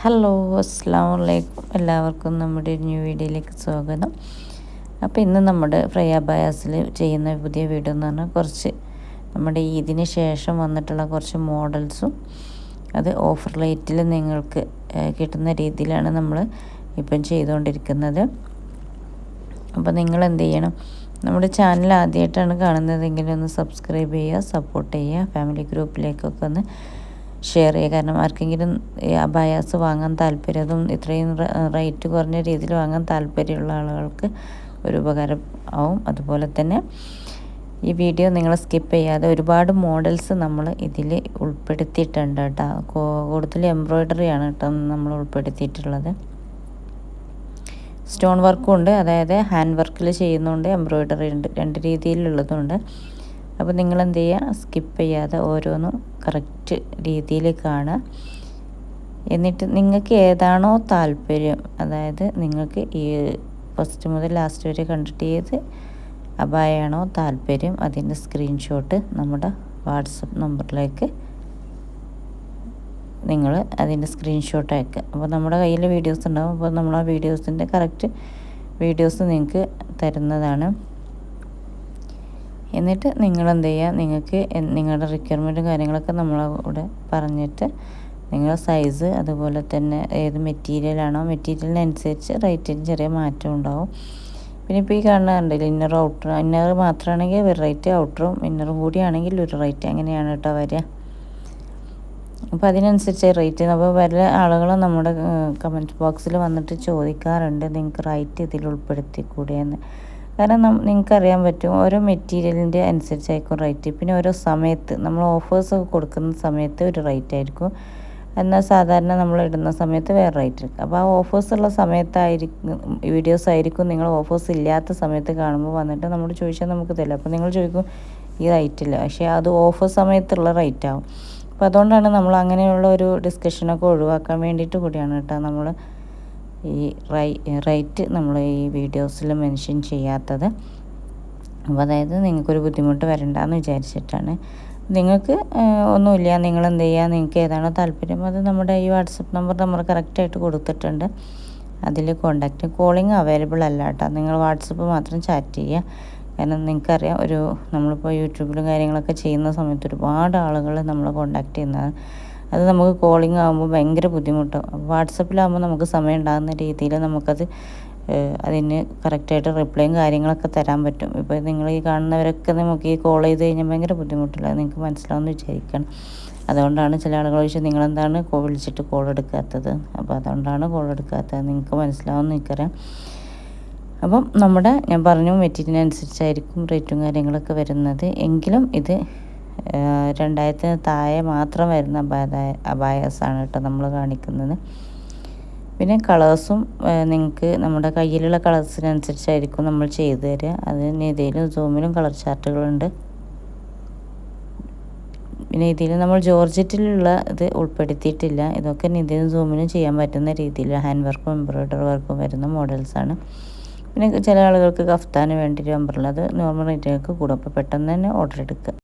Hello, അസ്സലാമു അലൈക്കും. എല്ലാവർക്കും നമ്മുടെ ന്യൂ വീഡിയോയിലേക്ക് സ്വാഗതം. അപ്പോൾ ഇന്ന് നമ്മുടെ ഫ്രൈ അബായാസിൽ ചെയ്യുന്ന പുതിയ വീഡിയോ എന്ന് പറഞ്ഞാൽ കുറച്ച് നമ്മുടെ ഇതിന് ശേഷം വന്നിട്ടുള്ള കുറച്ച് മോഡൽസും അത് ഓഫർ റേറ്റിൽ നിങ്ങൾക്ക് കിട്ടുന്ന രീതിയിലാണ് നമ്മൾ ഇപ്പം ചെയ്തുകൊണ്ടിരിക്കുന്നത്. അപ്പോൾ നിങ്ങൾ എന്ത് ചെയ്യണം, നമ്മുടെ ചാനൽ ആദ്യമായിട്ടാണ് കാണുന്നതെങ്കിൽ ഒന്ന് സബ്സ്ക്രൈബ് ചെയ്യുക, സപ്പോർട്ട് ചെയ്യുക, ഫാമിലി ഗ്രൂപ്പിലേക്കൊക്കെ ഒന്ന് ഷെയർ ചെയ്യുക. കാരണം ആർക്കെങ്കിലും അബായാസ് വാങ്ങാൻ താല്പര്യം, അതും ഇത്രയും റേറ്റ് കുറഞ്ഞ രീതിയിൽ വാങ്ങാൻ താല്പര്യമുള്ള ആളുകൾക്ക് ഒരു ഉപകാരം ആവും. അതുപോലെ തന്നെ ഈ വീഡിയോ നിങ്ങൾ സ്കിപ്പ് ചെയ്യാതെ, ഒരുപാട് മോഡൽസ് നമ്മൾ ഇതിൽ ഉൾപ്പെടുത്തിയിട്ടുണ്ട് കേട്ടോ. കൂടുതൽ എംബ്രോയ്ഡറിയാണ് കേട്ടോ നമ്മൾ ഉൾപ്പെടുത്തിയിട്ടുള്ളത്. സ്റ്റോൺ വർക്കും ഉണ്ട്, അതായത് ഹാൻഡ് വർക്കിൽ ചെയ്യുന്നുണ്ട്, എംബ്രോയ്ഡറി ഉണ്ട്, രണ്ട് രീതിയിലുള്ളതുണ്ട്. അപ്പോൾ നിങ്ങൾ എന്ത് ചെയ്യുക, സ്കിപ്പ് ചെയ്യാതെ ഓരോന്നും കറക്റ്റ് രീതിയിൽ കാണുക. എന്നിട്ട് നിങ്ങൾക്ക് ഏതാണോ താല്പര്യം, അതായത് നിങ്ങൾക്ക് ഈ ഫസ്റ്റ് മുതൽ ലാസ്റ്റ് വരെ കണ്ടിട്ട് ഏത് അബായാണോ താല്പര്യം അതിൻ്റെ സ്ക്രീൻഷോട്ട് നമ്മുടെ വാട്സപ്പ് നമ്പറിലേക്ക് നിങ്ങൾ അതിൻ്റെ സ്ക്രീൻഷോട്ട് അയക്കുക. അപ്പോൾ നമ്മുടെ കയ്യിൽ വീഡിയോസ് ഉണ്ടാവും. അപ്പോൾ നമ്മൾ ആ വീഡിയോസിൻ്റെ കറക്റ്റ് വീഡിയോസ് നിങ്ങൾക്ക് തരുന്നതാണ്. എന്നിട്ട് നിങ്ങൾ എന്ത് ചെയ്യുക, നിങ്ങൾക്ക് നിങ്ങളുടെ റിക്വയർമെൻറ്റും കാര്യങ്ങളൊക്കെ നമ്മളവിടെ പറഞ്ഞിട്ട് നിങ്ങളുടെ സൈസ്, അതുപോലെ തന്നെ ഏത് മെറ്റീരിയലാണോ മെറ്റീരിയലിനനുസരിച്ച് റേറ്റിന് ചെറിയ മാറ്റം ഉണ്ടാവും. പിന്നെ ഇപ്പോൾ ഈ കാണുന്ന കണ്ടില്ല, ഇന്നർ ഔട്ടർ, ഇന്നർ മാത്രമാണെങ്കിൽ ഒരു റേറ്റ്, ഔട്ടറും ഇന്നറും കൂടിയാണെങ്കിൽ ഒരു റേറ്റ്, അങ്ങനെയാണ് കേട്ടോ വരിക. അപ്പോൾ അതിനനുസരിച്ച് റേറ്റ്. അപ്പോൾ പല ആളുകളും നമ്മുടെ കമൻറ്റ് ബോക്സിൽ വന്നിട്ട് ചോദിക്കാറുണ്ട്, നിങ്ങൾക്ക് റേറ്റ് ഇതിൽ ഉൾപ്പെടുത്തിക്കൂടെയെന്ന്. കാരണം നിങ്ങൾക്കറിയാൻ പറ്റും, ഓരോ മെറ്റീരിയലിൻ്റെ അനുസരിച്ചായിരിക്കും റേറ്റ്. പിന്നെ ഓരോ സമയത്ത് നമ്മൾ ഓഫേഴ്സ് കൊടുക്കുന്ന സമയത്ത് ഒരു റേറ്റ് ആയിരിക്കും, എന്നാൽ സാധാരണ നമ്മൾ ഇടുന്ന സമയത്ത് വേറെ റേറ്റ് ആയിരിക്കും. അപ്പോൾ ആ ഓഫേഴ്സ് ഉള്ള സമയത്തായിരിക്കും വീഡിയോസ് ആയിരിക്കും നിങ്ങൾ ഓഫേഴ്സ് ഇല്ലാത്ത സമയത്ത് കാണുമ്പോൾ വന്നിട്ട് നമ്മൾ ചോദിച്ചാൽ നമുക്ക് തരില്ല. അപ്പോൾ നിങ്ങൾ ചോദിക്കും ഈ റേറ്റ് ഇല്ല, പക്ഷേ അത് ഓഫർ സമയത്തുള്ള റേറ്റ് ആവും. അപ്പോൾ അതുകൊണ്ടാണ് നമ്മൾ അങ്ങനെയുള്ള ഒരു ഡിസ്കഷനൊക്കെ ഒഴിവാക്കാൻ വേണ്ടിയിട്ട് കൂടിയാണ് കേട്ടോ നമ്മൾ ഈ റേറ്റ് നമ്മൾ ഈ വീഡിയോസിൽ മെൻഷൻ ചെയ്യാത്തത്. അപ്പോൾ അതായത് നിങ്ങൾക്കൊരു ബുദ്ധിമുട്ട് വരണ്ടെന്ന് വിചാരിച്ചിട്ടാണ്. നിങ്ങൾക്ക് ഒന്നുമില്ല, നിങ്ങൾ എന്ത് ചെയ്യുക, നിങ്ങൾക്ക് ഏതാണോ താല്പര്യം അത് നമ്മുടെ ഈ വാട്സപ്പ് നമ്പർ നമ്മൾ കറക്റ്റായിട്ട് കൊടുത്തിട്ടുണ്ട്. അതിൽ കോളിംഗ് അവൈലബിൾ അല്ല കേട്ടോ. നിങ്ങൾ വാട്സപ്പ് മാത്രം ചാറ്റ് ചെയ്യുക. കാരണം നിങ്ങൾക്കറിയാം, നമ്മളിപ്പോൾ യൂട്യൂബിലും കാര്യങ്ങളൊക്കെ ചെയ്യുന്ന സമയത്ത് ഒരുപാട് ആളുകൾ നമ്മളെ കോണ്ടാക്ട് ചെയ്യുന്നതാണ്. അത് നമുക്ക് കോളിംഗ് ആകുമ്പോൾ ഭയങ്കര ബുദ്ധിമുട്ടാവും. വാട്സപ്പിലാകുമ്പോൾ നമുക്ക് സമയം ഉണ്ടാകുന്ന രീതിയിൽ നമുക്കത് അതിന് കറക്റ്റായിട്ട് റിപ്ലൈയും കാര്യങ്ങളൊക്കെ തരാൻ പറ്റും. ഇപ്പോൾ നിങ്ങൾ ഈ കാണുന്നവരൊക്കെ നമുക്ക് ഈ കോൾ ചെയ്ത് കഴിഞ്ഞാൽ ഭയങ്കര ബുദ്ധിമുട്ടില്ല, നിങ്ങൾക്ക് മനസ്സിലാവുമെന്ന് വിചാരിക്കണം. അതുകൊണ്ടാണ് ചില ആളുകൾ ചോദിച്ചാൽ നിങ്ങളെന്താണ് വിളിച്ചിട്ട് കോൾ എടുക്കാത്തത്. അപ്പോൾ അതുകൊണ്ടാണ് കോൾ എടുക്കാത്തത്, നിങ്ങൾക്ക് മനസ്സിലാവുമെന്ന് എനിക്കറിയാം. അപ്പം ഞാൻ പറഞ്ഞു മെറ്റീരിയലിനനുസരിച്ചായിരിക്കും റേറ്റും കാര്യങ്ങളൊക്കെ വരുന്നത്. എങ്കിലും ഇത് 2000 താഴെ മാത്രം വരുന്ന അബായാസാണ് കേട്ടോ നമ്മൾ കാണിക്കുന്നത്. പിന്നെ കളേഴ്സും നിങ്ങൾക്ക് നമ്മുടെ കയ്യിലുള്ള കളേഴ്സിനനുസരിച്ചായിരിക്കും നമ്മൾ ചെയ്തു തരിക. അത് നിതയിലും സൂമിലും കളർ ചാർട്ടുകളുണ്ട്. പിന്നെ ഇതിൽ നമ്മൾ ജോർജറ്റിലുള്ള ഇത് ഉൾപ്പെടുത്തിയിട്ടില്ല. ഇതൊക്കെ നിതയിലും സൂമിലും ചെയ്യാൻ പറ്റുന്ന രീതിയിൽ ഹാൻഡ് വർക്കും എംബ്രോയ്ഡറി വർക്കും വരുന്ന മോഡൽസാണ്. പിന്നെ ചില ആളുകൾക്ക് കഫ്താന് വേണ്ടി ഒരു അമ്പർല, അത് നോർമൽ റേറ്റുകൾക്ക് കൂടും. അപ്പോൾ പെട്ടെന്ന് തന്നെ ഓർഡർ എടുക്കുക.